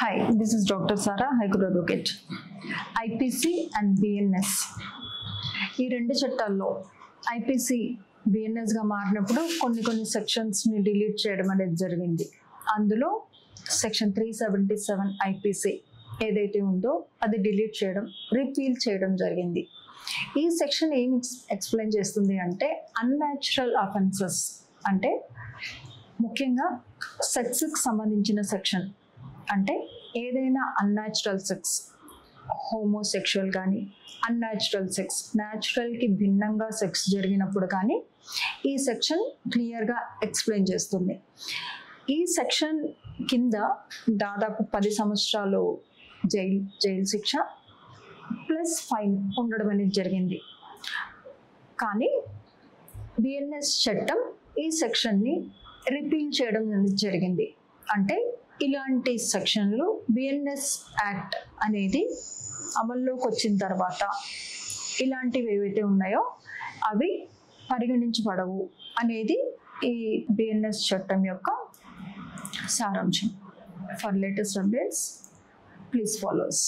Hi, this is Dr. Sara, High Court Advocate. IPC and BNS. ఈ రెండు చట్టాల్లో IPC బిఎన్ఎస్గా మారినప్పుడు కొన్ని సెక్షన్స్ని డిలీట్ చేయడం అనేది జరిగింది. అందులో సెక్షన్ 377 ఐపీసీ ఏదైతే ఉందో అది డిలీట్ చేయడం, రిపీల్ చేయడం జరిగింది. ఈ సెక్షన్ ఏం ఎక్స్ప్లెయిన్ చేస్తుంది అంటే అన్యాచురల్ అఫెన్సెస్ అంటే ముఖ్యంగా సెక్స్కి సంబంధించిన సెక్షన్. అంటే ఏదైనా అన్యాచురల్ సెక్స్, హోమోసెక్షువల్ కానీ అన్యాచురల్ సెక్స్, న్యాచురల్కి భిన్నంగా సెక్స్ జరిగినప్పుడు కానీ ఈ సెక్షన్ క్లియర్గా ఎక్స్ప్లెయిన్ చేస్తుంది. ఈ సెక్షన్ కింద దాదాపు 10 సంవత్సరాలు జైలు శిక్ష ప్లస్ ఫైన్ ఉండడం అనేది జరిగింది. కానీ బిఎన్ఎస్ చట్టం ఈ సెక్షన్ని రిపీల్ చేయడం అనేది జరిగింది. అంటే ఇలాంటి సెక్షన్లు బిఎన్ఎస్ యాక్ట్ అనేది అమల్లోకి వచ్చిన తర్వాత ఇలాంటివి ఏవైతే ఉన్నాయో అవి పరిగణించబడవు అనేది ఈ బిఎన్ఎస్ చట్టం యొక్క సారాంశం. For latest updates please follow us.